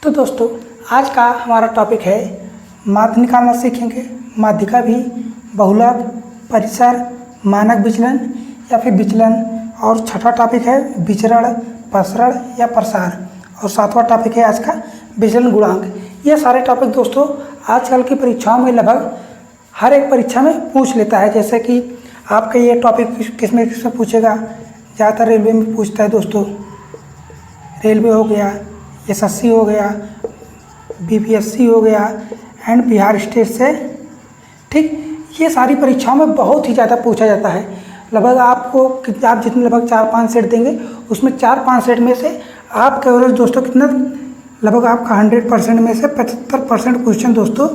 तो दोस्तों आज का हमारा टॉपिक है माध्य निकालना सीखेंगे। माध्यिका भी, बहुलक, परिसर, मानक विचलन या फिर विचलन। और छठा टॉपिक है विचरण, प्रसरण या प्रसार। और सातवां टॉपिक है आज का विचलन गुणांक। ये सारे टॉपिक दोस्तों आजकल की परीक्षाओं में लगभग हर एक परीक्षा में पूछ लेता है। जैसे कि आपका ये टॉपिक किस में पूछेगा, ज़्यादातर रेलवे में पूछता है दोस्तों। रेलवे हो गया, एसएससी हो गया, बीपीएससी हो गया एंड बिहार स्टेट से, ठीक। ये सारी परीक्षाओं में बहुत ही ज़्यादा पूछा जाता है। लगभग आपको आप जितने लगभग 4-5 सेट देंगे उसमें 4-5 सेट में से आपका एवरेज दोस्तों कितना, लगभग आपका 100% में से 75% क्वेश्चन दोस्तों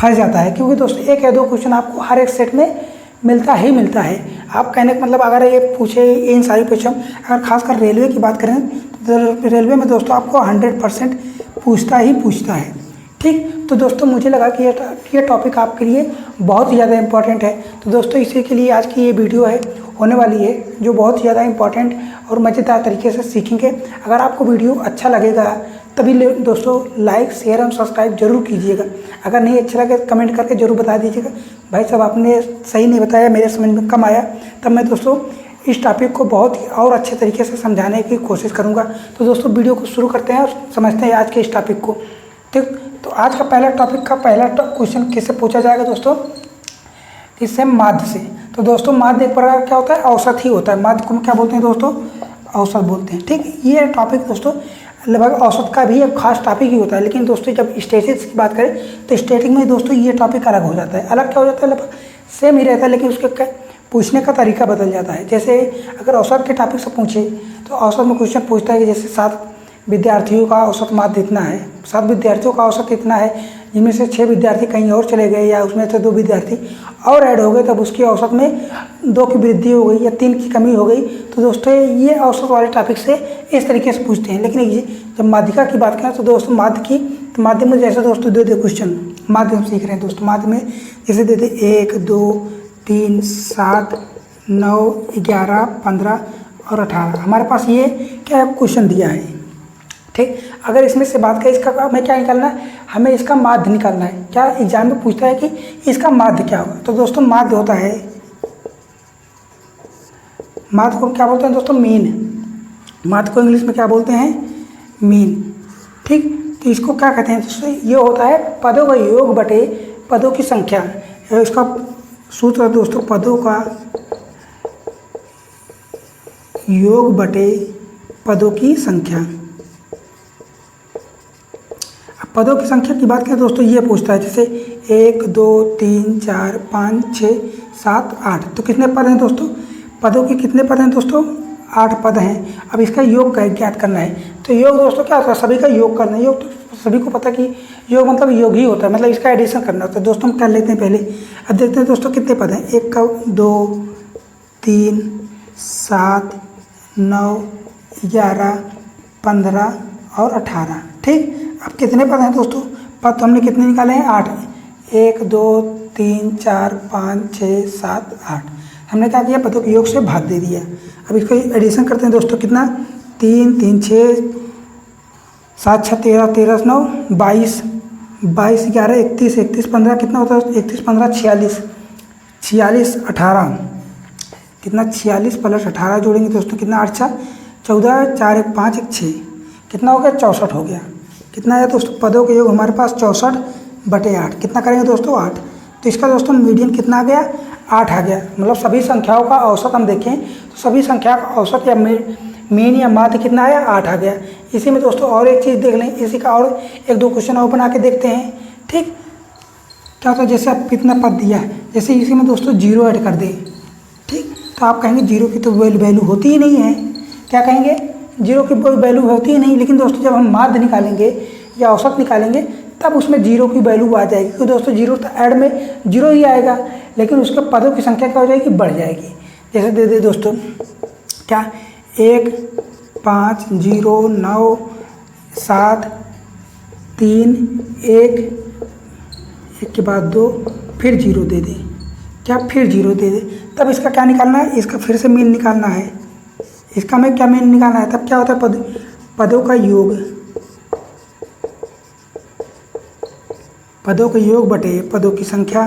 फंस जाता है। क्योंकि दोस्तों एक या दो क्वेश्चन आपको हर एक सेट में मिलता ही है। आप कहने का मतलब अगर ये पूछे इन सारी परीक्षा, अगर खासकर रेलवे की बात करें तो रेलवे में दोस्तों आपको 100% पूछता है, ठीक। तो दोस्तों मुझे लगा कि ये टॉपिक आपके लिए बहुत ही ज़्यादा इम्पॉर्टेंट है। तो दोस्तों इसी के लिए आज की ये वीडियो है होने वाली है, जो बहुत ही ज़्यादा इम्पॉर्टेंट और मज़ेदार तरीके से सीखेंगे। अगर आपको वीडियो अच्छा लगेगा तभी दोस्तों लाइक, शेयर और सब्सक्राइब जरूर कीजिएगा। अगर नहीं अच्छा लगे कमेंट करके जरूर बता दीजिएगा, भाई साहब आपने सही नहीं बताया, मेरे समझ में कम आया। तब मैं दोस्तों इस टॉपिक को बहुत ही और अच्छे तरीके से समझाने की कोशिश करूंगा। तो दोस्तों वीडियो को शुरू करते हैं और समझते हैं आज के इस टॉपिक को, ठीक। तो आज का पहला टॉपिक का पहला क्वेश्चन किससे पूछा जाएगा दोस्तों, किससे, माध्य से। तो दोस्तों माध्य एक प्रकार क्या होता है, औसत ही होता है। माध्य को क्या बोलते हैं दोस्तों, औसत बोलते हैं, ठीक। ये टॉपिक दोस्तों लगभग औसत का भी एक खास टॉपिक ही होता है। लेकिन दोस्तों जब स्टैटिस्टिक्स की बात करें तो स्टैटिस्टिक्स में दोस्तों ये टॉपिक अलग हो जाता है। अलग क्या हो जाता है, लगभग सेम ही रहता है लेकिन उसके पूछने का तरीका बदल जाता है। जैसे अगर औसत के टॉपिक से पूछे तो औसत में क्वेश्चन पूछता है कि जैसे 7 विद्यार्थियों का औसत माध्य इतना है, 7 विद्यार्थियों का औसत इतना है, जिनमें से 6 विद्यार्थी कहीं और चले गए या उसमें से 2 विद्यार्थी और ऐड हो गए, तब उसकी औसत में 2 की वृद्धि हो गई या 3 की कमी हो गई। तो दोस्तों ये औसत वाले टॉपिक से इस तरीके से पूछते हैं। लेकिन जब माध्यिका की बात करें तो दोस्तों माध्य में जैसे दोस्तों दे क्वेश्चन, माध्य हम सीख रहे हैं दोस्तों, माध्य में जैसे देते 1, 2, 3, 7, 9, 11, 15 और 18। हमारे पास ये क्या क्वेश्चन दिया है, ठीक। अगर इसमें से बात करें इसका हमें क्या निकालना है, हमें इसका माध्य निकालना है। क्या एग्जाम में पूछता है कि इसका माध्य क्या होगा, तो दोस्तों माध्य होता है, माध्य को क्या बोलते हैं दोस्तों, मीन। माध्य को इंग्लिश में क्या बोलते हैं, मीन, ठीक। तो इसको क्या कहते हैं दोस्तों, ये होता है पदों का योग बटे पदों की संख्या। इसका सूत्र है दोस्तों, पदों का योग बटे पदों की संख्या। अब पदों की संख्या की बात करें दोस्तों, ये पूछता है जैसे 1, 2, 3, 4, 5, 6, 7, 8। तो कितने पद हैं दोस्तों, पदों के कितने पद हैं दोस्तों, 8 पद हैं। अब इसका योग ज्ञात करना है। तो योग दोस्तों क्या होता है, सभी का योग करना है। योग तो सभी को पता कि योग मतलब योग ही होता है, मतलब इसका एडिशन करना होता है। दोस्तों हम कर लेते हैं पहले। अब देखते हैं दोस्तों कितने पद हैं, 1, 2, 3, 7, 9, 11, 15 और 18, ठीक। अब कितने पद हैं दोस्तों, पद तो हमने कितने निकाले हैं, 8। 1, 2, 3, 4, 5, 6, 7, 8। हमने क्या किया, पदों के योग से भाग दे दिया। अब इसको एडिशन करते हैं दोस्तों, कितना, 3, 3, 6, 7, 6, 13, 13, 9, 22, 22, 11, 31, 31, 15 कितना होता है, 31, 15, 46, 46, 18 कितना, 46 + 18 जोड़ेंगे दोस्तों कितना, 8, 14, 4, 1, 5, 1, 6 कितना हो गया, 64 हो गया। कितना है दोस्तों, पदों के योग हमारे पास 64/8। कितना करेंगे दोस्तों, 8। तो इसका दोस्तों मीडियन कितना आ गया, 8 आ गया। मतलब सभी संख्याओं का औसत हम देखें तो सभी संख्या का औसत या मीन या माध्य कितना आया, 8 आ गया। इसी में दोस्तों और एक चीज़ देख लें, इसी का और 1-2 क्वेश्चन और बना के देखते हैं, ठीक। क्या होता है, जैसे आप कितना पद दिया है, जैसे इसी में दोस्तों 0 ऐड कर दें, ठीक। तो आप कहेंगे 0 की तो वैल्यू होती ही नहीं है, क्या कहेंगे, 0 की कोई वैल्यू होती ही नहीं। लेकिन दोस्तों जब हम माध्य निकालेंगे या औसत निकालेंगे तब उसमें 0 की वैल्यू आ जाएगी। क्योंकि दोस्तों 0 तो ऐड में 0 ही आएगा, लेकिन उसके पदों की संख्या क्या हो जाएगी, बढ़ जाएगी। जैसे दे दे दोस्तों, क्या, 1, 5, 0, 9, 7, 3, 1 के बाद 2 फिर 0 दे दे, क्या, फिर 0 दे दे। तब इसका क्या निकालना है, इसका फिर से मीन निकालना है। इसका में क्या मीन निकालना है, तब क्या होता है, पदों का योग पदों के योग बटे पदों की संख्या।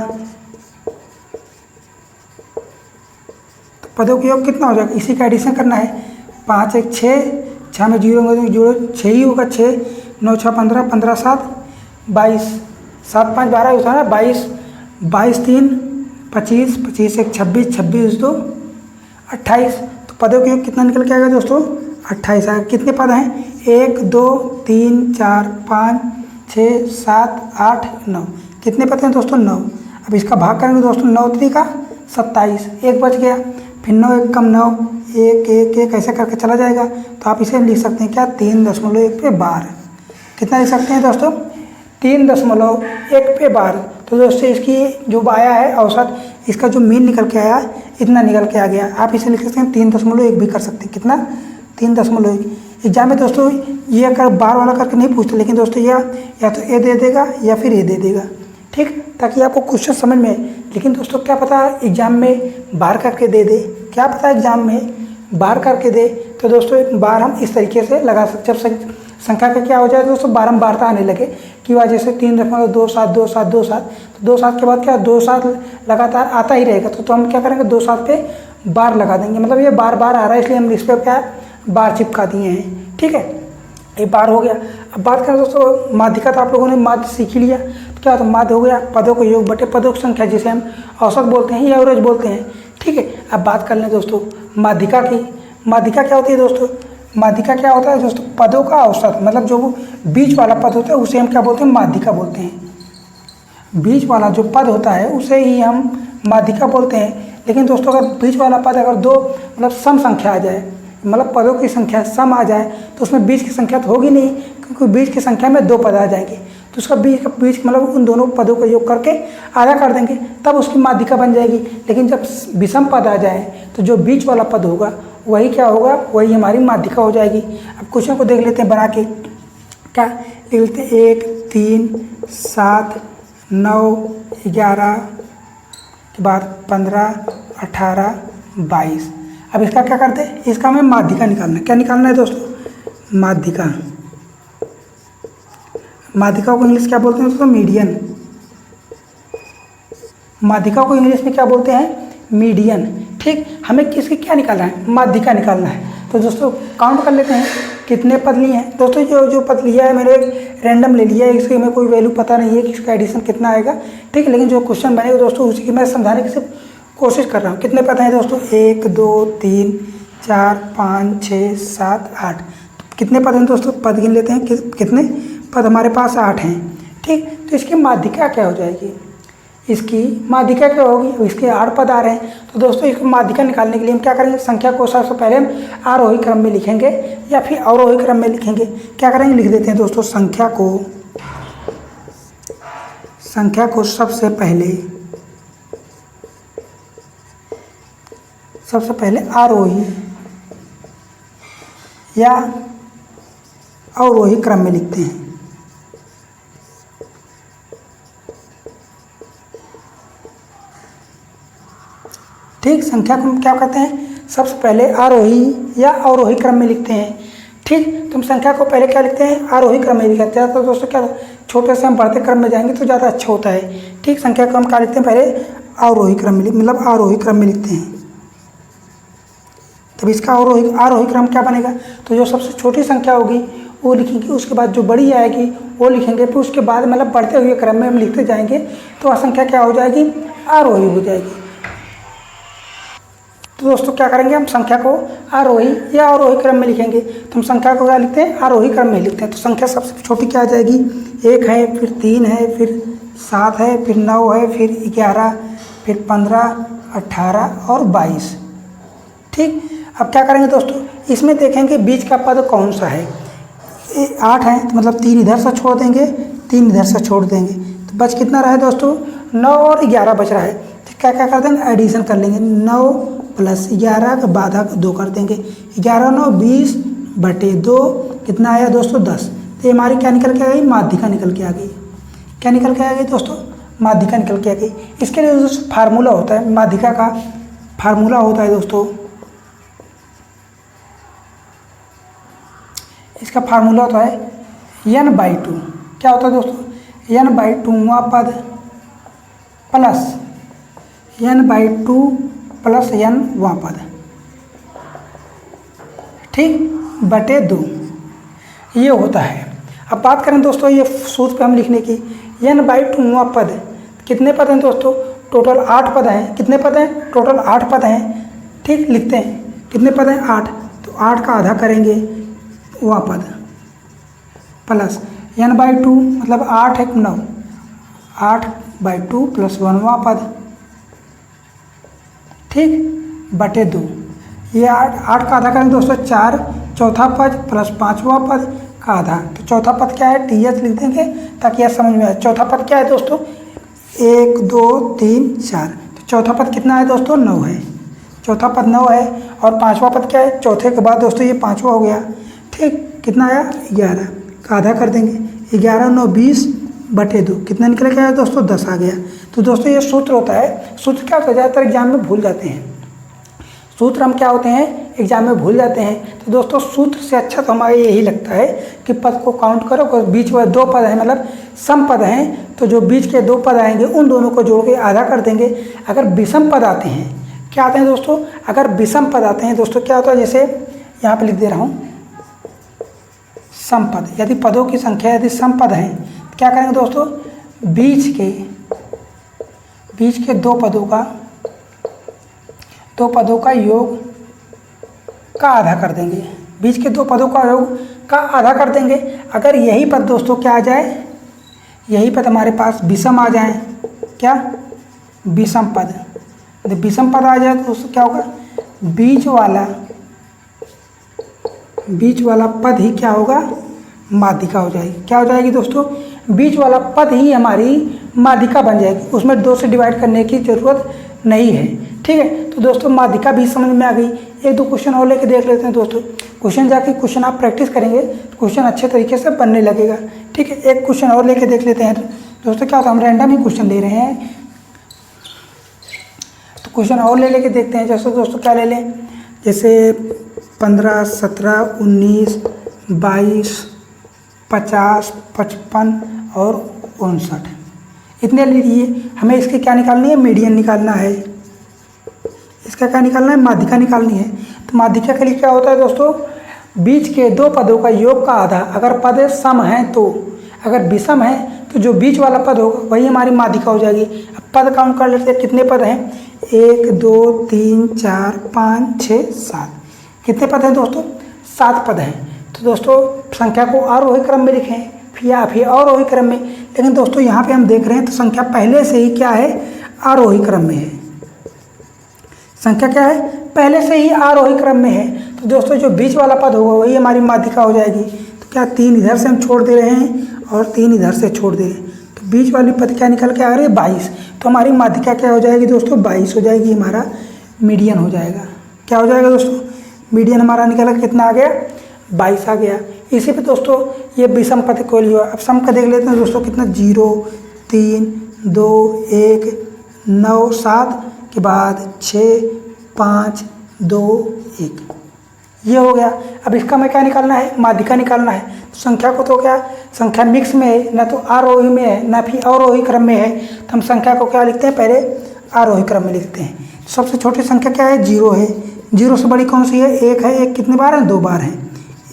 तो पदों का योग कितना हो जाएगा, इसी का एडिशन करना है। 5 1 6, 6 में 0 होगा, जोड़ो 6 ही होगा। 6 9 6 15, 15 7 22, 7 5 12 होता है ना, 22 22 3 25, 25 1 26, 26 2 28। तो पदों का योग कितना निकल के आएगा दोस्तों, 28 आएगा। कितने पद हैं, 1 2 3 4 5 6 7 8 9। कितने पद हैं दोस्तों, 9। अब इसका भाग करेंगे दोस्तों, 9 3 का 27, एक बच गया। फिर 9 1 कम 9, 1 1 1 ऐसे करके चला जाएगा। तो आप इसे लिख सकते हैं क्या, 3.1 पे 12। कितना लिख सकते हैं दोस्तों, 3.1 पे 12। तो दोस्तों इसकी जो आया है औसत, इसका जो मीन निकल के आया इतना निकल के आ गया। आप इसे लिख सकते हैं 3.1 भी कर सकते हैं। कितना, 3.1। एग्जाम में दोस्तों ये अगर बार वाला करके नहीं पूछते, लेकिन दोस्तों यह या तो ए दे देगा या फिर ए दे देगा, ठीक, ताकि आपको क्वेश्चन समझ में। लेकिन दोस्तों क्या पता एग्जाम में बार करके दे दे, क्या पता एग्जाम में बार करके दे। तो दोस्तों एक बार हम इस तरीके से लगा सकते, जब संख्या का क्या हो जाए दोस्तों, बारंबारता आने लगे कि वह जैसे 3.27 2 7 2 7, तो 2 7 के बाद क्या 2 7 लगातार आता ही रहेगा। तो हम क्या करेंगे, 2 7 पे बार लगा देंगे, मतलब ये बार बार आ रहा है इसलिए हम इस पर क्या बार चिपका दिए हैं, ठीक है। ये बार हो गया। अब बात करें दोस्तों माध्यिका, तो आप लोगों ने माध्य सीख ही लिया। तो क्या होता है, माध्य हो गया पदों का योग बटे पदों की संख्या, जिसे हम औसत बोलते हैं या एवरेज बोलते हैं, ठीक है। अब बात कर लें दोस्तों माध्यिका की। माध्यिका क्या होती है दोस्तों, माध्यिका क्या होता है दोस्तों, पदों का औसत, मतलब जो बीच वाला पद होता है उसे हम क्या बोलते हैं, माध्यिका बोलते हैं। बीच वाला जो पद होता है उसे ही हम माध्यिका बोलते हैं। लेकिन दोस्तों अगर बीच वाला पद अगर दो मतलब सम संख्या आ जाए, मतलब पदों की संख्या सम आ जाए, तो उसमें बीच की संख्या तो होगी नहीं, क्योंकि बीच की संख्या में 2 पद आ जाएंगे। तो उसका बीच मतलब उन दोनों पदों का योग करके आधा कर देंगे, तब उसकी माध्यिका बन जाएगी। लेकिन जब विषम पद आ जाए तो जो बीच वाला पद होगा वही क्या होगा, वही हमारी माध्यिका हो जाएगी। अब क्वेश्चन को देख लेते हैं बना के, क्या लिख लेते हैं, 1 3 7 9 11 के बाद 15 18 22। अब इसका क्या करते हैं, इसका हमें माध्यिका निकालना है। क्या निकालना है दोस्तों, माध्यिका। माध्यिका को इंग्लिश क्या बोलते हैं दोस्तों, मीडियन। माध्यिका को इंग्लिश में क्या बोलते हैं, मीडियन, ठीक। हमें किसकी क्या निकालना है, माध्यिका निकालना है। तो दोस्तों काउंट कर लेते हैं कितने पद लिए हैं। दोस्तों जो पद लिया है मैंने एक रैंडम ले लिया है, इसकी हमें कोई वैल्यू पता नहीं है कि इसका एडिशन कितना आएगा, ठीक है। लेकिन जो क्वेश्चन बनेगा दोस्तों उसी की मैं समझाने की सिर्फ कोशिश कर रहा हूँ। कितने पद हैं दोस्तों, 1 2 3 4 5 6 7 8। कितने पद हैं दोस्तों, पद गिन लेते हैं, कितने पद हमारे पास 8 हैं, ठीक। तो इसकी माध्यिका क्या हो जाएगी, इसकी माध्यिका क्या होगी, इसके 8 पद आ रहे हैं। तो दोस्तों इसको माध्यिका निकालने के लिए हम क्या करेंगे, संख्या को सबसे पहले हम आरोही क्रम में लिखेंगे या फिर अवरोही क्रम में लिखेंगे। क्या करेंगे, लिख देते हैं दोस्तों संख्या को सबसे पहले आरोही या अवरोही क्रम में लिखते हैं। ठीक, संख्या को हम क्या कहते हैं, सबसे पहले आरोही या अवरोही क्रम में लिखते हैं, ठीक। तो हम संख्या को पहले क्या लिखते हैं, आरोही क्रम में लिखते हैं। तो दोस्तों क्या छोटे से हम बढ़ते क्रम में जाएंगे तो ज़्यादा अच्छा होता है, ठीक। संख्या को हम क्या लिखते हैं, पहले अवरोही क्रम में मतलब आरोही क्रम में लिखते हैं। तब इसका आरोही क्रम क्या बनेगा, तो जो सबसे छोटी संख्या होगी वो लिखेंगे, उसके बाद जो बड़ी आएगी वो लिखेंगे, फिर उसके बाद मतलब बढ़ते हुए क्रम में हम लिखते जाएंगे तो वह संख्या क्या हो जाएगी, आरोही हो जाएगी। तो दोस्तों क्या करेंगे, हम संख्या को आरोही या अवरोही क्रम में लिखेंगे। तो हम संख्या को क्या लिखते हैं, आरोही क्रम में लिखते हैं। तो संख्या सबसे छोटी क्या आ जाएगी, 1 है, फिर 3 है, फिर 7 है, फिर 9 है, फिर 11, फिर 15 18 और 22, ठीक। अब क्या करेंगे दोस्तों, इसमें देखेंगे बीच का पद कौन सा है। 8 है तो मतलब 3 इधर से छोड़ देंगे, 3 इधर से छोड़ देंगे, तो बच कितना रहा है दोस्तों, 9 और 11 बच रहा है। तो क्या क्या कर देंगे, एडिशन कर लेंगे, 9 + 11 का बाधा 2 कर देंगे, 11 9 20 बटे 2 कितना आया दोस्तों, 10। तो ये हमारी क्या निकल के आ गई, माध्यिका निकल के आ गई। क्या निकल के आ गई दोस्तों, माध्यिका निकल के आ गई। इसके लिए दोस्तों फार्मूला होता है, माध्यिका का फार्मूला होता है दोस्तों, इसका फार्मूला होता है n/2। क्या होता है दोस्तों, n/2वां पद प्लस n/2 प्लस n वां पद, ठीक, बटे 2, ये होता है। अब बात करें दोस्तों ये सूत्र पे हम लिखने की, n/2वां पद कितने पद हैं दोस्तों? टोटल 8 पद हैं। कितने पद हैं? टोटल 8 पद हैं, ठीक। लिखते हैं कितने पद हैं? 8। तो 8 का आधा करेंगे वां पद प्लस n/2 मतलब 8 1 9, 8/2 प्लस 1वां पद, ठीक, बटे 2। ये 8 का आधा करेंगे दोस्तों 4, चौथा पद प्लस 5वां पद का आधा। तो चौथा पद क्या है? TH लिख देंगे ताकि यह समझ में आए। चौथा पद क्या है दोस्तों? 1 2 3 4। तो चौथा पद कितना है दोस्तों? 9 है। चौथा पद 9 है। और 5वां पद क्या है? चौथे के बाद दोस्तों ये 5वां हो गया, ठीक। कितना आया? 11 का आधा कर देंगे, 11 9 20 बटे 2, कितना निकल गया दोस्तों? 10 आ गया। तो दोस्तों ये सूत्र होता है। सूत्र क्या होता है? ज़्यादातर एग्जाम में भूल जाते हैं सूत्र, हम क्या होते हैं एग्जाम में भूल जाते हैं। तो दोस्तों सूत्र से अच्छा तो हमारे यही लगता है कि पद को काउंट करो, और बीच में 2 पद हैं मतलब सम पद हैं, तो जो बीच के 2 पद आएंगे उन दोनों को जोड़ के आधा कर देंगे। अगर विषम पद आते हैं, क्या आते हैं दोस्तों? अगर विषम पद आते हैं दोस्तों क्या होता है? जैसे यहाँ पे लिख दे रहा हूँ सम पद। यदि पदों की संख्या यदि सम पद हैं तो क्या करेंगे दोस्तों? बीच के 2 पदों का योग का आधा कर देंगे। बीच के 2 पदों का योग का आधा कर देंगे। अगर यही पद दोस्तों क्या आ जाए? यही पद हमारे पास विषम आ जाए, क्या? विषम पद। यदि विषम पद आ जाए तो उससे क्या होगा? बीच वाला पद ही क्या होगा? माध्यिका हो जाएगी। क्या हो जाएगी दोस्तों? बीच वाला पद ही हमारी माध्यिका बन जाएगी, उसमें 2 से डिवाइड करने की ज़रूरत नहीं है, ठीक है। तो दोस्तों माध्यिका भी समझ में आ गई। 1 2 क्वेश्चन और लेके देख लेते हैं दोस्तों। क्वेश्चन आप प्रैक्टिस करेंगे तो क्वेश्चन अच्छे तरीके से बनने लगेगा, ठीक है। एक क्वेश्चन और लेके देख लेते हैं दोस्तों। क्या होता है? हम रैंडम ही क्वेश्चन ले रहे हैं, तो क्वेश्चन और लेके देखते हैं। जैसे दोस्तों क्या ले लें? जैसे 15 17 19 22 50 55 और 59, इतने लीजिए। हमें इसकी क्या निकालनी है? मीडियन निकालना है। इसका क्या निकालना है? माध्यिका निकालनी है। तो माध्यिका के लिए क्या होता है दोस्तों? बीच के 2 पदों का योग का आधा। अगर पद सम हैं तो, अगर विषम है तो जो बीच वाला पद होगा वही हमारी माध्यिका हो जाएगी। अब पद काउंट कर लेते हैं, कितने पद हैं? 1 2 3 4 5 6 7। कितने पद हैं दोस्तों? 7 पद हैं। तो दोस्तों संख्या को आरोही क्रम में लिखें या फिर अवरोही क्रम में। लेकिन दोस्तों यहाँ पे हम देख रहे हैं तो संख्या पहले से ही क्या है? आरोही क्रम में है। संख्या क्या है? पहले से ही आरोही क्रम में है। तो दोस्तों जो बीच वाला पद होगा वही हमारी माध्यिका हो जाएगी। तो क्या 3 इधर से हम छोड़ दे रहे हैं और 3 इधर से छोड़ दे रहे हैं, तो बीच वाली पद क्या निकल के आ रही है? 22। तो हमारी माध्यिका क्या हो जाएगी दोस्तों? 22 हो जाएगी। हमारा मीडियन हो जाएगा। क्या हो जाएगा दोस्तों? मीडियन हमारा निकल के कितना आ गया? 22 आ गया। इसी पे दोस्तों ये विषम पद को लियो। अब सम का देख लेते हैं दोस्तों, कितना? 0 3 2 1 9 7 के बाद 6 5 2 1, ये हो गया। अब इसका हमें क्या निकालना है? माध्यिका निकालना है। तो संख्या को तो क्या, संख्या मिक्स में है, ना तो आरोही में है ना फिर अवरोही क्रम में है। तो हम संख्या को क्या लिखते हैं? पहले आरोही क्रम में लिखते हैं। तो सबसे छोटी संख्या क्या है? 0 है। 0 से बड़ी कौन सी है? 1 है। 1 कितने बार है? 2 बार है,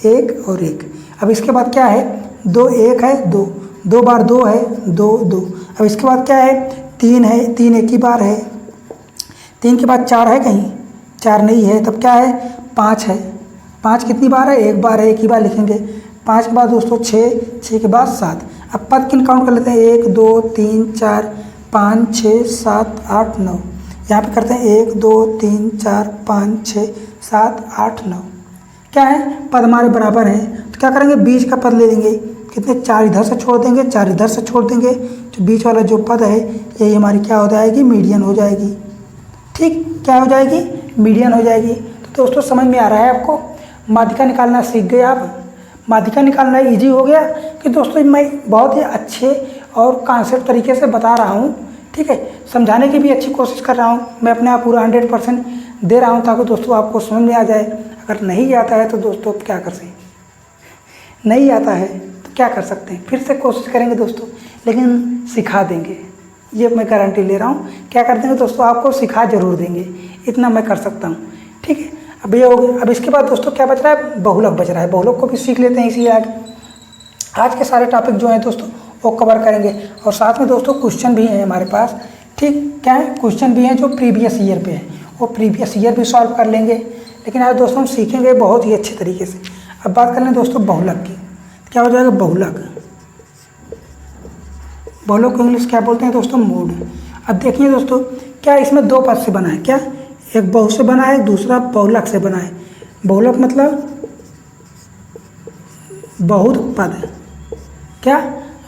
1 और 1। अब इसके बाद क्या है? 2 1 है, 2 2 बार 2 है, 2 2। अब इसके बाद क्या है? 3 है, 3 एक ही बार है। 3 के बाद 4 है कहीं? 4 नहीं है। तब क्या है? 5 है। 5 कितनी बार है? 1 बार है, एक ही बार लिखेंगे। 5 के बाद दोस्तों 6, 6 के बाद 7। अब पद किन काउंट कर लेते हैं? 1 2 3 4 5 6 7 8 9। यहाँ पे करते हैं 1 2 3 4 5 6 7 8 9। क्या है? पद हमारे बराबर हैं। तो क्या करेंगे? बीच का पद ले लेंगे। कितने? 4 इधर से छोड़ देंगे, 4 इधर से छोड़ देंगे। जो बीच वाला जो पद है यही हमारी क्या हो जाएगी? मीडियन हो जाएगी। ठीक, क्या हो जाएगी? मीडियन हो जाएगी। तो दोस्तों समझ में आ रहा है आपको? माध्यिका निकालना सीख गए आप? माध्यिका निकालना इजी हो गया कि दोस्तों मैं बहुत ही अच्छे और कॉन्सेप्ट तरीके से बता रहा हूँ, ठीक है। समझाने की भी अच्छी कोशिश कर रहा हूँ। मैं अपना पूरा 100% दे रहा हूँ ताकि दोस्तों आपको समझ में आ जाए। अगर नहीं आता है तो दोस्तों क्या कर सकते हैं? नहीं आता है तो क्या कर सकते हैं? फिर से कोशिश करेंगे दोस्तों। लेकिन सिखा देंगे, ये मैं गारंटी ले रहा हूँ। क्या कर देंगे दोस्तों, आपको सिखा जरूर देंगे, इतना मैं कर सकता हूँ। ठीक है, अब ये हो गया। अब इसके बाद दोस्तों क्या बच रहा है, बहुलक बच रहा है। बहुलक को भी सीख लेते हैं इसी आज के सारे टॉपिक जो हैं दोस्तों वो कवर करेंगे। और साथ में दोस्तों क्वेश्चन भी हैं हमारे पास। ठीक, क्या है, क्वेश्चन भी हैं जो प्रीवियस ईयर पे हैं, वो प्रीवियस ईयर भी सॉल्व कर लेंगे। लेकिन आज दोस्तों हम सीखेंगे बहुत ही अच्छे तरीके से। अब बात कर लें दोस्तों बहुलक की, क्या हो जाएगा बहुलक। बहुलक को इंग्लिश क्या बोलते हैं दोस्तों, मोड। अब देखिए दोस्तों, क्या इसमें दो पद से बना है, क्या एक बहु से बना है, दूसरा बहुलक से बना है। बहुलक मतलब बहुत पद, क्या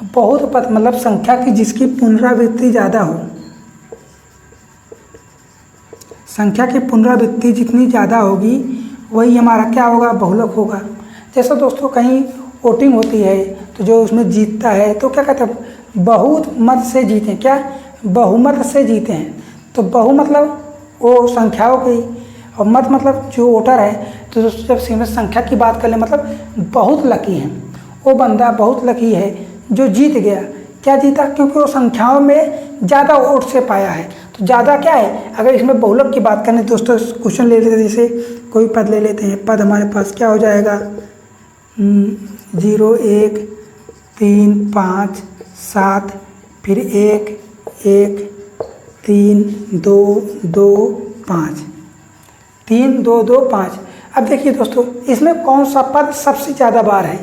बहुत पद मतलब संख्या की जिसकी पुनरावृत्ति ज़्यादा हो। संख्या की पुनरावृत्ति जितनी ज़्यादा होगी वही हमारा क्या होगा, बहुलक होगा। जैसे दोस्तों कहीं वोटिंग होती है तो जो उसमें जीतता है तो क्या कहते हैं, बहुत मत से जीते हैं, क्या बहुमत से जीते हैं। तो बहु मतलब वो संख्याओं की, और मत मतलब जो वोटर है। तो दोस्तों जब सीमित संख्या की बात कर ले मतलब बहुत लकी है, वो बंदा बहुत लकी है जो जीत गया। क्या जीता, क्योंकि वो संख्याओं में ज़्यादा वोट से पाया है। तो ज़्यादा क्या है, अगर इसमें बहुलक की बात करें दोस्तों, क्वेश्चन ले लेते हैं, जैसे कोई पद ले लेते हैं। पद हमारे पास क्या हो जाएगा, 0 1 3 5 7, फिर 1 1 3 2 2 5, 3 2 2 5। अब देखिए दोस्तों, इसमें कौन सा पद सबसे ज़्यादा बार है,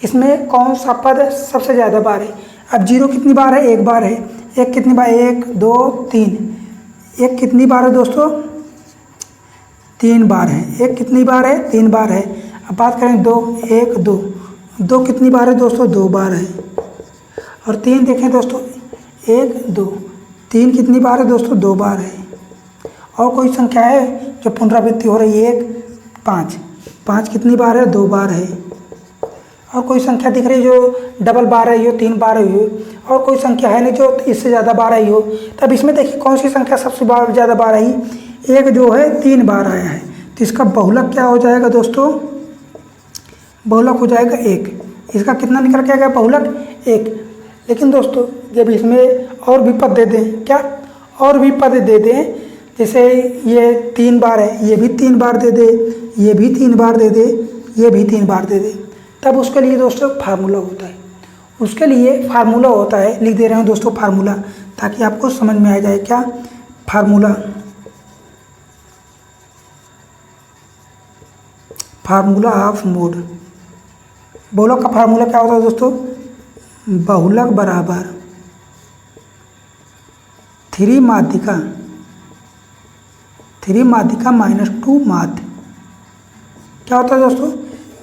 इसमें कौन सा पद सबसे ज़्यादा बार है। अब 0 कितनी बार है, एक बार है। 1 कितनी बार, 1 2 3। 1 कितनी बार है दोस्तों, 3 बार है। 1 कितनी बार है, 3 बार है। अब बात करें 2 1 2, 2 कितनी बार है दोस्तों, 2 बार है। और 3 देखें दोस्तों, 1 2, 3 कितनी बार है दोस्तों, 2 बार है। और कोई संख्या है जो पुनरावृत्ति हो रही है, 1 5, 5 कितनी बार है, 2 बार है। और कोई संख्या दिख रही है जो डबल बार आई हो, 3 बार आई हो। और कोई संख्या है नहीं जो इससे ज़्यादा बार आई हो। तब इसमें देखिए कौन सी संख्या सबसे ज़्यादा बार आई, एक जो है 3 बार आया है। तो इसका बहुलक क्या हो जाएगा दोस्तों, बहुलक हो जाएगा 1। इसका कितना निकल के आएगा बहुलक 1। लेकिन दोस्तों जब इसमें और भी पद दे दें, क्या और भी पद दे दें, जैसे ये 3 बार है, ये भी 3 बार दे दे, ये भी 3 बार दे दे, ये भी 3 बार दे दे, तब उसके लिए दोस्तों फार्मूला होता है। उसके लिए फार्मूला होता है, लिख दे रहे हैं दोस्तों फार्मूला, ताकि आपको समझ में आ जाए। क्या फार्मूला, फार्मूला ऑफ मोड। बहुलक का फार्मूला क्या होता है दोस्तों, बहुलक बराबर 3 माध्यिका -2 माध्य। क्या होता है दोस्तों,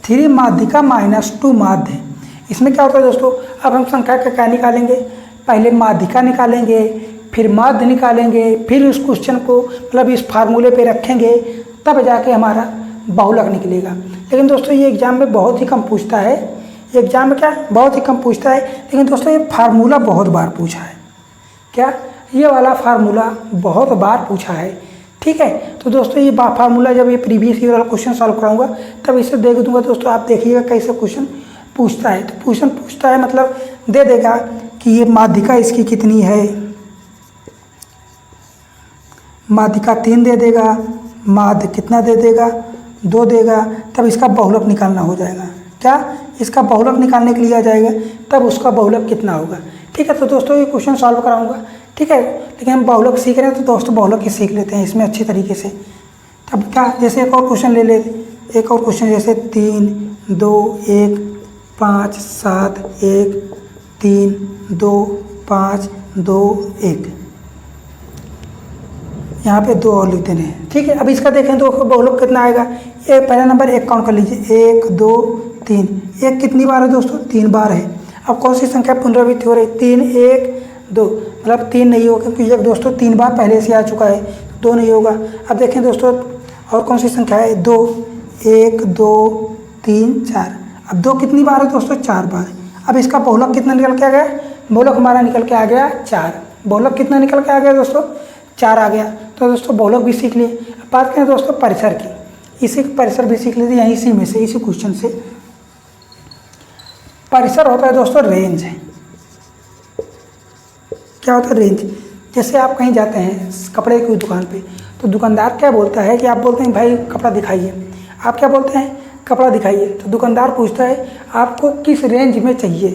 3 माध्यिका -2 माध्य। इसमें क्या होता है दोस्तों, अब हम संख्या का क्या निकालेंगे, पहले माध्यिका निकालेंगे, फिर माध्य निकालेंगे, फिर उस क्वेश्चन को मतलब इस फार्मूले पे रखेंगे, तब जाके हमारा बहुलक निकलेगा। लेकिन दोस्तों ये एग्जाम में बहुत ही कम पूछता है, एग्जाम में क्या बहुत ही कम पूछता है। लेकिन दोस्तों ये फार्मूला बहुत बार पूछा है, क्या ये वाला फार्मूला बहुत बार पूछा है। ठीक है, तो दोस्तों ये फार्मूला जब ये प्रीवियस ईयर वाला क्वेश्चन सॉल्व कराऊंगा तब इसे देख दूंगा दोस्तों, आप देखिएगा कैसे क्वेश्चन पूछता है। तो क्वेश्चन पूछता है मतलब दे देगा कि ये माध्यिका इसकी कितनी है, माध्यिका 3 दे देगा, माध्य कितना दे देगा, 2 देगा, तब इसका बहुलक निकालना हो जाएगा। क्या इसका बहुलक निकालने के लिए आ जाएगा, तब उसका बहुलक कितना होगा। ठीक है, तो दोस्तों ये क्वेश्चन सॉल्व कराऊंगा। ठीक है, लेकिन हम बहुलक सीख रहे हैं तो दोस्तों बहुलक ही सीख लेते हैं इसमें अच्छी तरीके से। तब क्या, जैसे एक और क्वेश्चन ले लेते, एक और क्वेश्चन जैसे 3 2 1 5 7 1 3 2 5 2 1, यहाँ पे 2 और लिख देने हैं। ठीक है, अब इसका देखें तो बहुलक कितना आएगा। ये पहला नंबर 1 काउंट कर लीजिए, 1 2 3। 1 कितनी बार है दोस्तों, 3 बार है। अब कौन सी संख्या पुनरावृत्ति हो रही है, 3 1 2, मतलब 3 नहीं होगा क्योंकि ये दोस्तों 3 बार पहले से आ चुका है, 2 नहीं होगा। अब देखें दोस्तों और कौन सी संख्या है, 2 1 2 3 4। अब 2 कितनी बार है दोस्तों, 4 बार। अब इसका बहुलक कितना निकल के आ गया, बहुलक हमारा निकल के आ गया 4। बहुलक कितना निकल के आ गया दोस्तों, 4 आ गया। तो दोस्तों बहुलक भी सीख लिए। बात करें दोस्तों परिसर की, इसी परिसर भी सीख लेते हैं इसी में से, इसी क्वेश्चन से। परिसर होता है दोस्तों रेंज है, क्या होता है रेंज। जैसे आप कहीं जाते हैं कपड़े की दुकान पे, तो दुकानदार क्या बोलता है कि आप बोलते हैं भाई कपड़ा दिखाइए, आप क्या बोलते हैं कपड़ा दिखाइए, तो दुकानदार पूछता है आपको किस रेंज में चाहिए,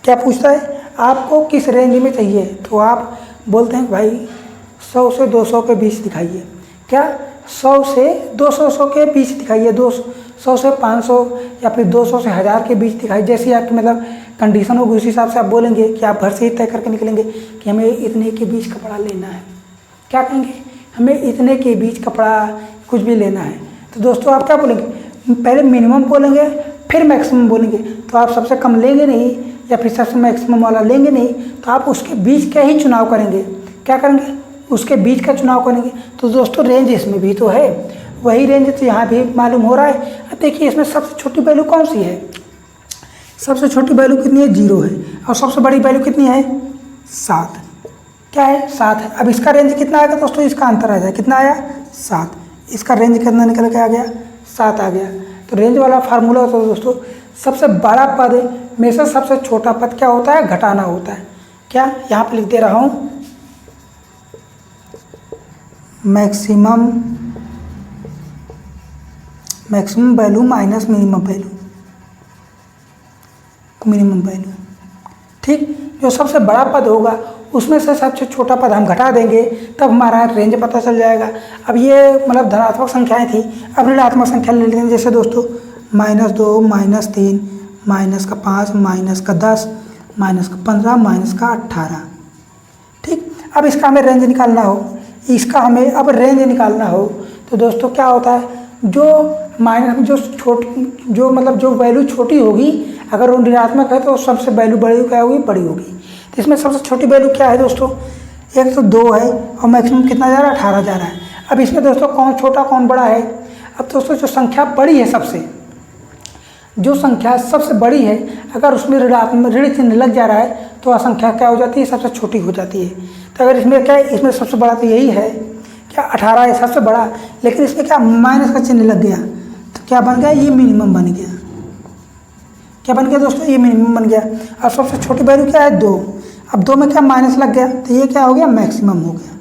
क्या पूछता है आपको किस रेंज में चाहिए, तो आप बोलते हैं भाई 100 से 200 के बीच दिखाइए, क्या 100 से 200 के बीच दिखाइए, 200 से 500 या फिर 200 से 1000 के बीच दिखाइए। जैसी आपकी मतलब कंडीशन होगी उस हिसाब से आप बोलेंगे कि आप घर से ही तय करके निकलेंगे कि हमें इतने के बीच कपड़ा लेना है, क्या कहेंगे हमें इतने के बीच कपड़ा कुछ भी लेना है। तो दोस्तों आप क्या बोलेंगे, पहले मिनिमम बोलेंगे फिर मैक्सिमम बोलेंगे, तो आप सबसे कम लेंगे नहीं या फिर सबसे मैक्सिमम वाला लेंगे नहीं, तो आप उसके बीच का ही चुनाव करेंगे, क्या करेंगे उसके बीच का चुनाव करेंगे। तो दोस्तों रेंज इसमें भी तो है, वही रेंज तो यहाँ भी मालूम हो रहा है। अब देखिए इसमें सबसे छोटी वैल्यू कौन सी है, सबसे छोटी वैल्यू कितनी है 0 है, और सबसे बड़ी वैल्यू कितनी है 7, क्या है 7 है। अब इसका रेंज कितना आएगा दोस्तों, इसका अंतर आ जाए, कितना आया 7, इसका रेंज कितना निकल के आ गया 7 आ गया। तो रेंज वाला फार्मूला होता है दोस्तों, सबसे बड़ा पद में से सबसे छोटा पद क्या होता है, घटाना होता है। क्या यहाँ पे लिख दे रहा हूँ, maximum value minus minimum value, ठीक। जो सबसे बड़ा पद होगा उसमें से सबसे छोटा पद हम घटा देंगे, तब हमारा रेंज पता चल जाएगा। अब ये मतलब धनात्मक संख्याएं थी, अब ऋणात्मक संख्या ले लेते हैं। जैसे दोस्तों -2 -3 -5 -10 -15 -18, ठीक। अब इसका हमें रेंज निकालना हो, इसका हमें अब रेंज निकालना हो तो दोस्तों क्या होता है, जो जो वैल्यू छोटी होगी अगर वो ऋणात्मक है तो सबसे वैल्यू बड़ी क्या होगी, बड़ी होगी। तो इसमें सबसे छोटी वैल्यू क्या है दोस्तों, एक तो 2 है और मैक्सिमम कितना जा रहा है 18 जा रहा है। अब इसमें दोस्तों कौन छोटा कौन बड़ा है, अब दोस्तों जो संख्या बड़ी है जो संख्या सबसे बड़ी है अगर उसमें ऋण चिन्ह लग जा रहा है तो वह संख्या क्या हो जाती है, सबसे छोटी हो जाती है। तो अगर इसमें क्या है, इसमें सबसे बड़ा तो यही है क्या 18 है सबसे बड़ा, लेकिन इसमें क्या माइनस का चिन्ह लग गया तो क्या बन गया, ये मिनिमम बन गया। क्या बन गया दोस्तों, ये मिनिमम बन गया। और सबसे छोटी वैल्यू क्या है 2, अब 2 में क्या माइनस लग गया तो ये क्या हो गया, मैक्सिमम हो गया।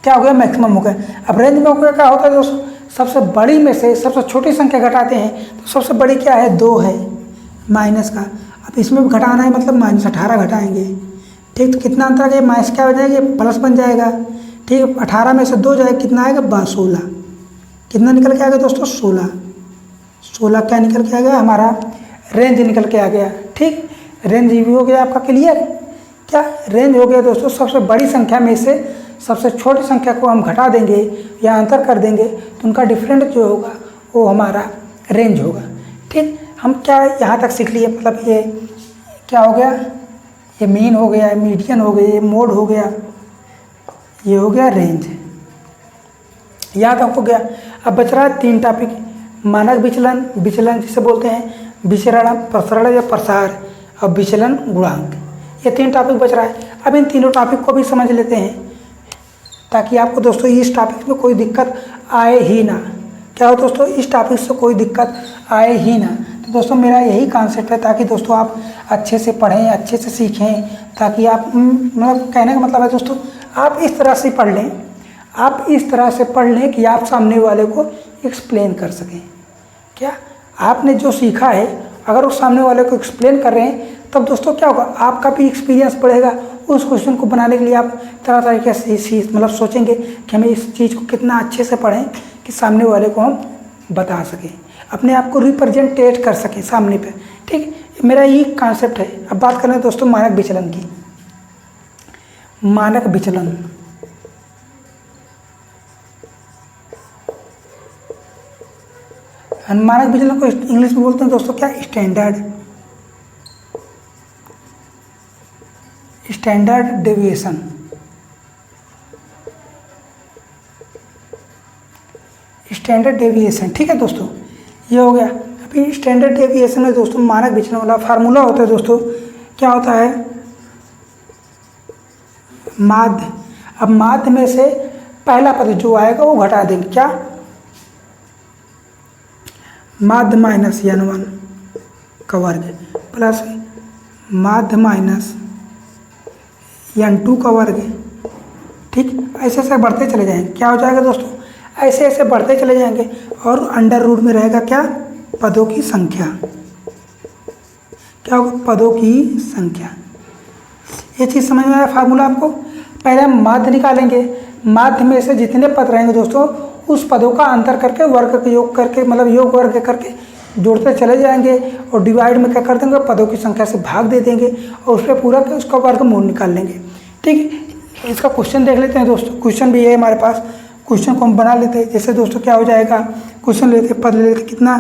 क्या हो गया, मैक्सिमम हो गया। अब रेंज में क्या होता है दोस्तों, सबसे बड़ी में से सबसे छोटी संख्या घटाते हैं तो सबसे बड़ी क्या है 2 है माइनस का। अब इसमें भी घटाना है मतलब -18 घटाएंगे, ठीक। तो कितना अंतर है, माइनस क्या हो जाएगा, प्लस बन जाएगा, ठीक। 18 में से 2 जाएगा कितना आएगा 16, कितना निकल के आ गया दोस्तों 16 क्या निकल के आ गया, हमारा रेंज निकल के आ गया, ठीक। रेंज भी हो गया आपका क्लियर। क्या रेंज हो गया दोस्तों, सबसे बड़ी संख्या में से सबसे छोटी संख्या को हम घटा देंगे या अंतर कर देंगे तो उनका डिफरेंट जो होगा वो हमारा रेंज होगा, ठीक। हम क्या यहाँ तक सीख लिए, मतलब ये क्या हो गया, ये मीन हो गया, मीडियन हो गया, ये मोड हो गया, ये हो गया रेंज, यहाँ तक हो गया। अब बच रहा है 3 टॉपिक, मानक विचलन जिसे बोलते हैं, विचरण, प्रसरण या प्रसार और विचलन गुणांक, ये 3 टॉपिक बच रहा है। अब इन तीनों टॉपिक को भी समझ लेते हैं ताकि आपको दोस्तों इस टॉपिक में कोई दिक्कत आए ही ना। क्या हो दोस्तों, इस टॉपिक से कोई दिक्कत आए ही ना। तो दोस्तों मेरा यही कॉन्सेप्ट है ताकि दोस्तों आप अच्छे से पढ़ें, अच्छे से सीखें, ताकि आप मतलब कहने का मतलब है दोस्तों आप इस तरह से पढ़ लें, आप इस तरह से पढ़ लें कि आप सामने वाले को एक्सप्लेन कर सकें। क्या आपने जो सीखा है अगर उस सामने वाले को एक्सप्लेन कर रहे हैं तब दोस्तों क्या होगा, आपका भी एक्सपीरियंस बढ़ेगा। उस क्वेश्चन को बनाने के लिए आप तरह तरीके से मतलब सोचेंगे कि हमें इस चीज़ को कितना अच्छे से पढ़ें कि सामने वाले को हम बता सकें, अपने आप को रिप्रेजेंटेट कर सकें सामने पे, ठीक। मेरा यही कॉन्सेप्ट है। अब बात करें दोस्तों मानक विचलन की। मानक विचलन, मानक विचलन को इंग्लिश में बोलते हैं दोस्तों क्या, स्टैंडर्ड डेविएशन। स्टैंडर्ड डेविएशन, ठीक है दोस्तों, ये हो गया। अभी स्टैंडर्ड डेविएशन में दोस्तों मानक विचलन वाला फार्मूला होता है दोस्तों, क्या होता है, माध्य। अब माध्य में से पहला पद जो आएगा वो घटा देंगे, क्या, माध्य माइनस n1 का वर्ग प्लस माध्य माइनस n2 का वर्ग, ठीक। ऐसे ऐसे बढ़ते चले जाएंगे, क्या हो जाएगा दोस्तों, ऐसे ऐसे बढ़ते चले जाएंगे और अंडर रूट में रहेगा क्या, पदों की संख्या। क्या होगा, पदों की संख्या। ये चीज़ समझ में आया फार्मूला आपको। पहले हम माध्य निकालेंगे, माध्य में से जितने पद रहेंगे दोस्तों उस पदों का अंतर करके वर्ग का योग करके, मतलब योग वर्ग करके जोड़ते चले जाएंगे और डिवाइड में क्या कर देंगे, पदों की संख्या से भाग दे देंगे और उस पर पूरा उसका वर्गमूल निकाल लेंगे, ठीक। इसका क्वेश्चन देख लेते हैं दोस्तों। क्वेश्चन भी है हमारे पास, क्वेश्चन को हम बना लेते हैं। जैसे दोस्तों क्या हो जाएगा, क्वेश्चन लेते पद ले लेते कितना,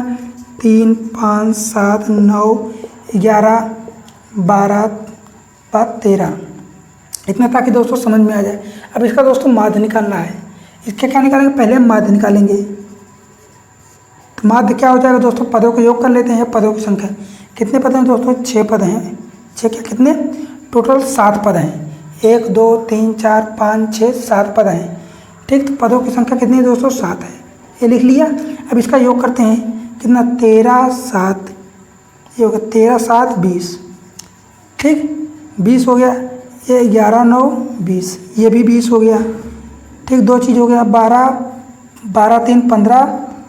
3 5 7 9 11 12 13 इतना, ताकि दोस्तों समझ में आ जाए। अब इसका दोस्तों माध्य निकालना है। इसके क्या निकालेंगे, पहले हम माध्य निकालेंगे। तो माध्य क्या हो जाएगा दोस्तों, पदों का योग कर लेते हैं, पदों की संख्या। कितने पद हैं दोस्तों, 6 पद हैं। 6 क्या, कितने, टोटल 7 पद हैं। 1 2 3 4 5 6 7 पद हैं, ठीक। तो पदों की संख्या कितनी है दोस्तों, 7 है। ये लिख लिया। अब इसका योग करते हैं, कितना, 13 7, ये होगा 13 7 20, ठीक। 20 हो गया। ये 11 9 20, ये भी 20 हो गया, ठीक। 2 चीज़ हो गया, 12 12 3 15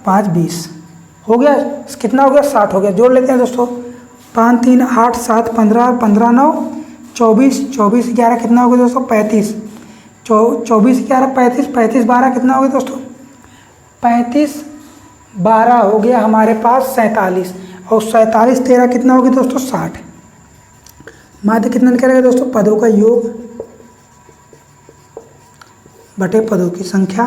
5 20 हो गया। कितना हो गया, 60 हो गया। जोड़ लेते हैं दोस्तों, 5 3 8 7 15 15 9 24 24 11 कितना हो गया दोस्तों, 35। 24 11 35 35 12 कितना हो गया दोस्तों, 35 12 हो गया हमारे पास 47, और 47 13 कितना हो गया दोस्तों, 60। माध्य कितना निकलेगा दोस्तों, पदों का योग बटे पदों की संख्या।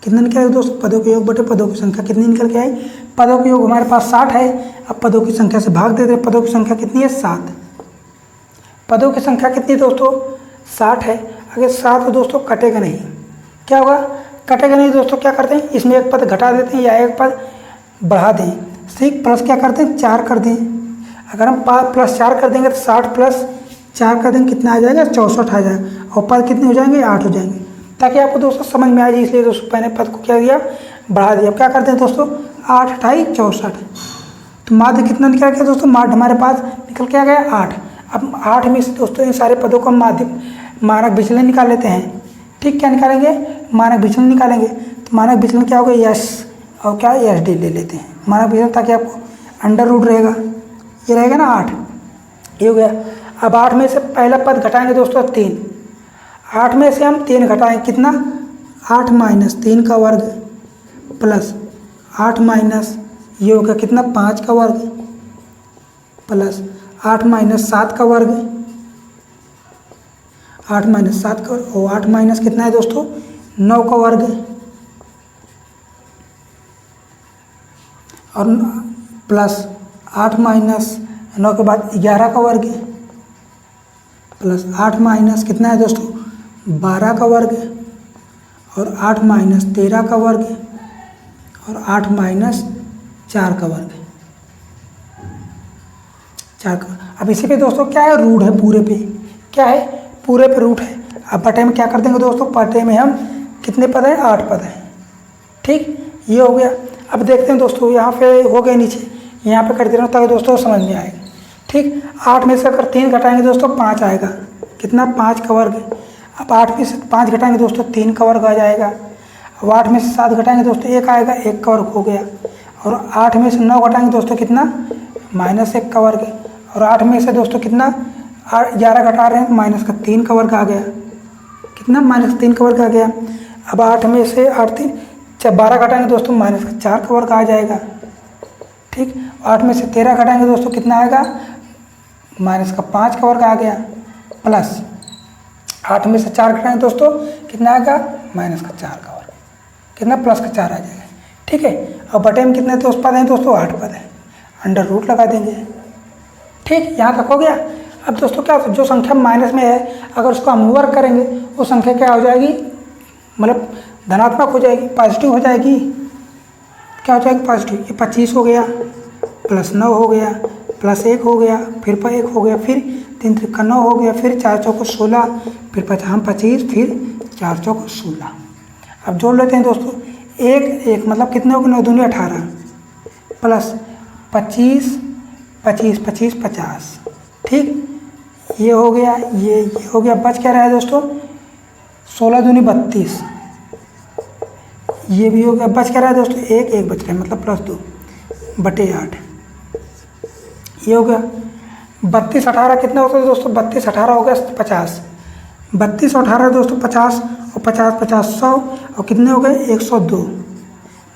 कितना निकलेगा दोस्तों, पदों के योग बटे पदों की संख्या। कितनी निकल के आई, पदों का योग हमारे पास 60 है। अब पदों की संख्या से भाग दे दे, पदों की संख्या कितनी है, 7। पदों की संख्या कितनी है दोस्तों, 60 है। अगर 7 दोस्तों कटेगा नहीं, क्या होगा, कटेगा नहीं दोस्तों। क्या करते हैं, इसमें एक पद घटा देते हैं या एक पद बढ़ा दें, ठीक। प्लस क्या करते हैं, 4 कर दें। अगर हम प्लस 4 कर देंगे तो 60 प्लस 4 कर देंगे, कितना आ जाएगा, 64 आ जाएगा। और पद कितने हो जाएंगे, 8 हो जाएंगे, ताकि आपको दोस्तों समझ में आ जाए। इसलिए दोस्तों मैंने पद को क्या दिया, बढ़ा दिया। क्या करते हैं दोस्तों, 8 8 64। तो माध्य कितना निकल गया दोस्तों, माध्य हमारे पास निकल के आ गया 8। अब 8 में से दोस्तों इन सारे पदों का माध्य मानक विचलन निकाल लेते हैं, ठीक। क्या निकालेंगे, मानक विचलन निकालेंगे। तो मानक विचलन क्या होगा, यस और क्या, एस डी ले लेते हैं मानक विचलन, ताकि आपको अंडर रूट रहेगा, ये रहेगा ना 8, ये हो गया। अब 8 में से पहला पद घटाएंगे दोस्तों 3, 8 में से हम 3 घटाएंगे, कितना, 8 माइनस 3 का वर्ग प्लस 8 माइनस ये होगा कितना, 5 का वर्ग प्लस 8 माइनस 7 का वर्ग, 8 माइनस 7 का वर्ग, और 8 माइनस कितना है दोस्तों, 9 का वर्ग, और प्लस 8 माइनस 9 के बाद 11 का वर्ग प्लस 8 माइनस कितना है दोस्तों, 12 का वर्ग, और 8 माइनस 13 का वर्ग, और 8 माइनस 4 का वर्ग, 4 का। अब इसी पे दोस्तों क्या है, रूट है पूरे पे, क्या है, पूरे पे रूट है। अब बटे में क्या कर देंगे दोस्तों, बटे में हम कितने पद हैं, 8 पद हैं, ठीक। ये हो गया। अब देखते हैं दोस्तों, यहाँ पे हो गए नीचे, यहाँ पे कर दे रहा हूँ ताकि दोस्तों समझ में आएगा, ठीक। 8 में से अगर 3 घटाएंगे दोस्तों 5 आएगा, कितना, 5 का वर्ग। अब 8 में से 5 घटाएंगे दोस्तों 3 का वर्ग आ जाएगा। अब 8 में से 7 घटाएंगे दोस्तों 1 आएगा, 1 का वर्ग हो गया। और 8 में से 9 घटाएंगे दोस्तों कितना, -1 का वर्ग। और 8 में से दोस्तों कितना, 11 घटा रहे हैं, माइनस का 3 का वर्ग आ गया, कितना, -3 का वर्ग आ गया। अब 8 में से 8 3 12 घटाएंगे दोस्तों, -4 का वर्ग आ जाएगा, ठीक। 8 में से 13 घटाएंगे दोस्तों कितना आएगा, -5 का वर्ग आ गया, प्लस 8 में से 4 घटाएंगे दोस्तों कितना आएगा, -4 का वर्ग, कितना, +4 आ जाएगा, ठीक है। और बटे में कितने दोस्त पद हैं दोस्तों, 8 पद हैं, अंडर रूट लगा देंगे, ठीक। यहाँ तक हो गया। अब दोस्तों क्या, जो संख्या माइनस में है अगर उसको हम वर्क करेंगे वो संख्या क्या हो जाएगी, मतलब धनात्मक हो जाएगी, पॉजिटिव हो जाएगी। क्या हो जाएगी, पॉजिटिव। ये 25 हो गया, +9 हो गया, +1 हो गया, फिर 1 हो गया, फिर 3 3 9 हो गया, फिर 4 4 16, फिर 25, फिर 4 4 16। अब जोड़ लेते हैं दोस्तों, 1 1 मतलब कितने हो गए, 9 दूनी 18, प्लस 25 25 25 50, ठीक। ये हो गया, ये हो गया, बच क्या रहा है दोस्तों 16 दूनी 32, ये भी हो गया, बच क्या रहा है दोस्तों एक बच रहा है मतलब +2 बटे 8, ये हो गया। 32 18 कितना होता है दोस्तों 32 18 हो गया 50, 32 और 18 दोस्तों 50 और 50 50 100 और कितने हो गए 102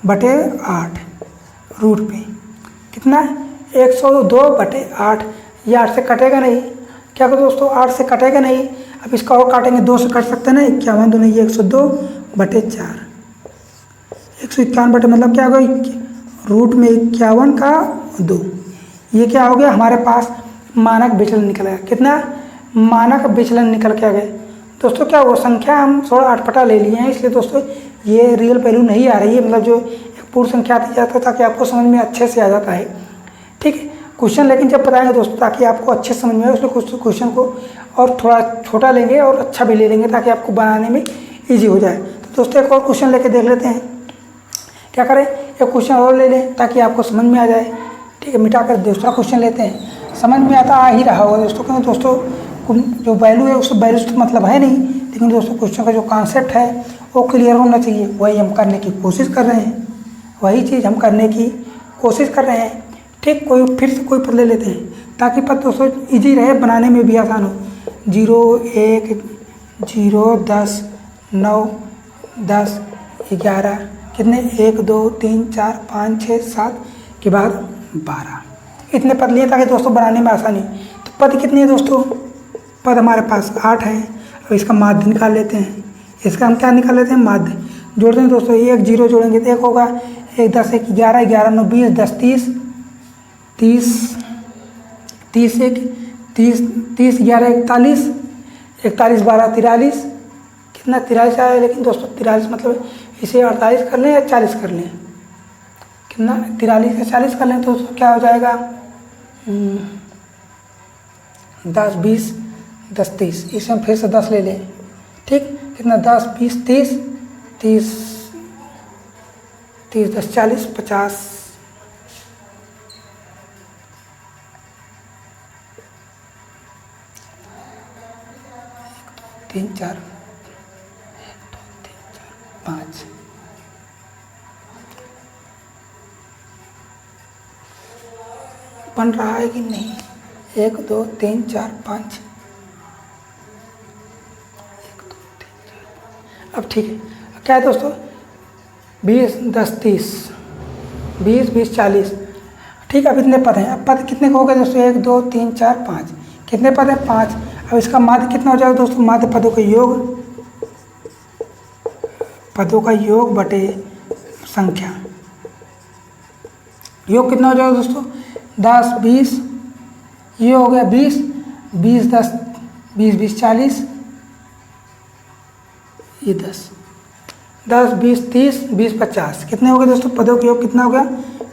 बटे 8 रूट पे कितना 102 बटे 8, ये 8 से कटेगा नहीं, क्या करो दोस्तों 8 से कटेगा नहीं। अब इसका और काटेंगे 2 से कट सकते हैं ना, 51 दूनी ये 102 बटे 4, 151 बटे मतलब क्या होगा रूट में 51 का 2, ये क्या हो गया हमारे पास मानक विचलन निकल आया। कितना मानक विचलन निकल के आ गए दोस्तों। क्या वो संख्या हम थोड़ा अटपटा ले लिए हैं, इसलिए दोस्तों ये रियल वैल्यू नहीं आ रही है, मतलब जो एक पूर्ण संख्या दी जाता है ताकि आपको समझ में अच्छे से आ जाता है। ठीक है क्वेश्चन लेकिन जब बताएंगे दोस्तों ताकि आपको अच्छे समझ में आए, उसमें क्वेश्चन को और थोड़ा छोटा लेंगे और अच्छा भी ले लेंगे ताकि आपको बनाने में ईजी हो जाए। तो दोस्तों एक और क्वेश्चन लेके देख लेते हैं, क्या करें एक क्वेश्चन और ले लें ताकि आपको समझ में आ जाए। ठीक है मिटा कर दूसरा क्वेश्चन लेते हैं, समझ में आता आ ही रहा होगा दोस्तों, क्योंकि दोस्तों जो वैल्यू है उससे वैल्यू से मतलब है नहीं, लेकिन दोस्तों क्वेश्चन का जो कॉन्सेप्ट है वो क्लियर होना चाहिए, वही हम करने की कोशिश कर रहे हैं, वही चीज़ हम करने की कोशिश कर रहे हैं। ठीक कोई फिर से कोई पद ले लेते हैं ताकि पद दोस्तों ईजी रहे, बनाने में भी आसान हो। 0 1 0 10 9 10 11 कितने 1 2 3 4 5 6 7 के बाद 12, इतने पद लिए ताकि दोस्तों बनाने में आसानी। तो पद कितने हैं दोस्तों, पद हमारे पास 8 है। अब इसका माध्य निकाल लेते हैं, इसका हम क्या निकाल लेते हैं माध्य, जोड़ते हैं दोस्तों 1 0 जोड़ेंगे तो 1 होगा, 1 10 1 11 11 9 20 10 30 30 30 1 30 30 11 41 41 12 43 कितना 43 आया, लेकिन दोस्तों 43 मतलब इसे 48 कर लें या 40 कर लें, कितना 43 या 40 कर लें तो क्या हो जाएगा 10 20 10 30, इसे हम फिर से 10 ले लें। ठीक कितना 10 20 30 30 30 10 40 50 3 4 1 2 3 4 5 बन रहा है कि नहीं, 1 2 3 4 5 अब ठीक है क्या है दोस्तों 20 10 30 20 20 40। ठीक है अब इतने पद हैं, अब पद कितने हो गए दोस्तों 1 2 3 4 5, कितने पद हैं 5। अब इसका माध्य कितना हो जाएगा दोस्तों, माध्य पदों का योग बटे संख्या, योग कितना हो जाएगा दोस्तों 10 20, ये हो गया 20 20 10 20 20 40, ये 10 10 20 30 20 50, कितने हो गए दोस्तों पदों का योग कितना हो गया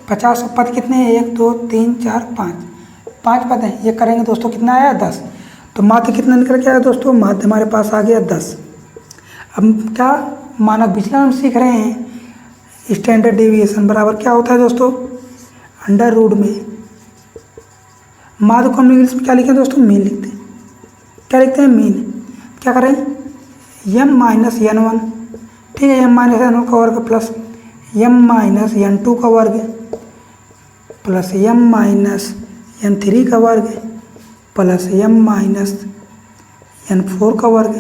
50। पद कितने हैं 1 2 3 4 5 पद हैं, ये करेंगे दोस्तों कितना आया 10। तो माध्य कितना निकल के आया दोस्तों, माध्य हमारे पास आ गया 10। अब क्या मानक विचलन हम सीख रहे हैं, स्टैंडर्ड डेविएशन बराबर क्या होता है दोस्तों अंडर रूट में, माध्य को हम इंग्लिश में क्या लिखते हैं दोस्तों मीन लिखते हैं, क्या लिखते हैं मीन। क्या करें m माइनस n1, ठीक है m माइनस n1 का वर्ग प्लस m माइनस n2 का वर्ग प्लस m माइनस n3 का वर्ग प्लस m माइनस n4 का वर्ग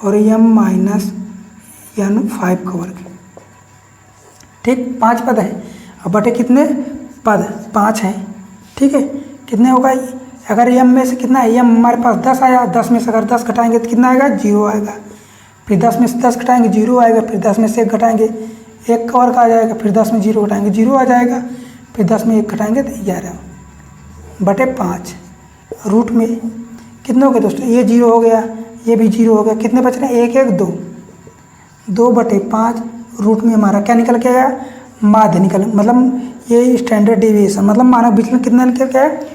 और m माइनस n5 का वर्ग। ठीक 5 पद है, अब बटे कितने पद 5 हैं। ठीक है कितने होगा, अगर m में से कितना है m हमारे पास 10 आया, 10 में से अगर 10 घटाएंगे तो कितना आएगा 0 आएगा, फिर 10 में से 10 घटाएंगे 0 आएगा, फिर 10 में से 1 घटाएंगे 1 का वर्ग आ जाएगा, फिर 10 में 0 घटाएंगे 0 आ जाएगा, फिर 10 में 1 घटाएंगे तो 11 बटे 5 रूट में कितने हो गए दोस्तों, ये 0 हो गया, ये भी 0 हो गया, कितने बच रहे हैं 1 1 2 2 बटे 5 रूट में हमारा क्या निकल के आया माध्य निकल, मतलब ये स्टैंडर्ड डेविएशन मतलब मानक विचलन कितना निकल के आया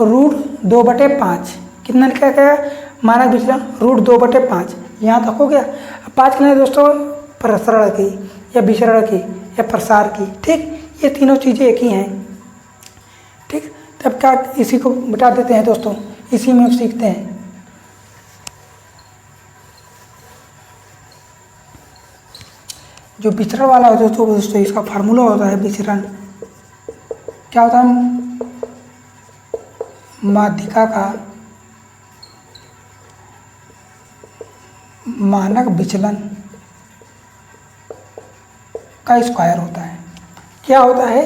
रूट 2 बटे 5, कितना निकल के आया मानक विचलन रूट 2 बटे 5, यहाँ तक हो गया। अब 5 के लिए दोस्तों प्रसरण की या विसरण की या प्रसार की, ठीक ये तीनों चीज़ें एक ही हैं। ठीक तब क्या इसी को मिटा देते हैं दोस्तों, इसी में सीखते हैं। जो विचरण वाला होता है तो दोस्तों इसका फार्मूला होता है विचरण, क्या होता है, माध्यिका का मानक विचलन का स्क्वायर होता है। क्या होता है,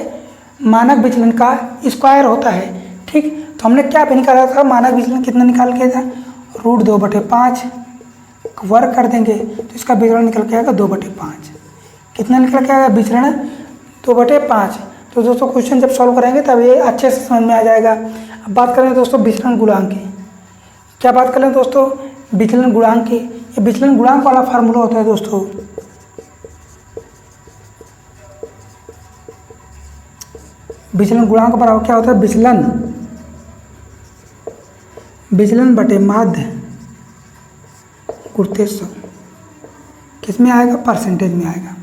मानक विचलन का स्क्वायर होता है। ठीक, तो हमने क्या पे निकाला था, मानक विचलन कितना निकाल के था, √2/5 वर्ग कर देंगे तो इसका विचरण निकल के आएगा 2/5। कितना निकल के आएगा विचरण, 2/5। तो दोस्तों क्वेश्चन जब सॉल्व करेंगे तब ये अच्छे से समझ में आ जाएगा। अब बात करें दोस्तों विचलन गुणांक की। क्या बात करें दोस्तों, विचलन गुणांक की। ये विचलन गुणांक वाला फार्मूला होता है दोस्तों, विचलन गुणांक बराबर क्या होता है, विचलन बटे माध्य गुणित किस में आएगा, परसेंटेज में आएगा।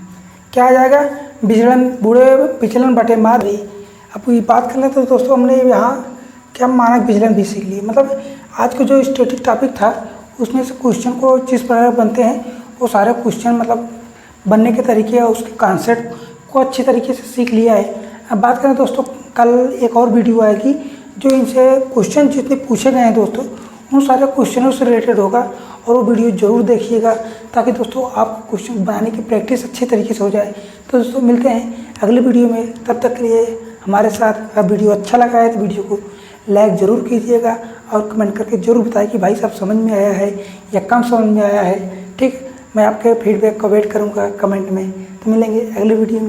क्या आ जाएगा, विचलन बटे माध्य। अब ये बात कर ले तो दोस्तों हमने यहाँ क्या मानक विचलन भी सीख लिए। मतलब आज का जो स्टैटिक टॉपिक था उसमें से क्वेश्चन को जिस प्रकार बनते हैं वो सारे क्वेश्चन मतलब बनने के तरीके और उसके कॉन्सेप्ट को अच्छी तरीके से सीख लिया है। अब बात करें दोस्तों, कल एक और वीडियो आएगी जो इनसे क्वेश्चन जितने पूछे गए हैं दोस्तों उन सारे क्वेश्चनों से रिलेटेड होगा, और वो वीडियो ज़रूर देखिएगा ताकि दोस्तों आपको क्वेश्चन बनाने की प्रैक्टिस अच्छे तरीके से हो जाए। तो दोस्तों मिलते हैं अगले वीडियो में, तब तक के लिए हमारे साथ। अगर वीडियो अच्छा लगा है तो वीडियो को लाइक ज़रूर कीजिएगा और कमेंट करके ज़रूर बताएं कि भाई साहब समझ में आया है या कम समझ में आया है। ठीक, मैं आपके फीडबैक का वेट करूँगा कमेंट में। तो मिलेंगे अगले वीडियो में।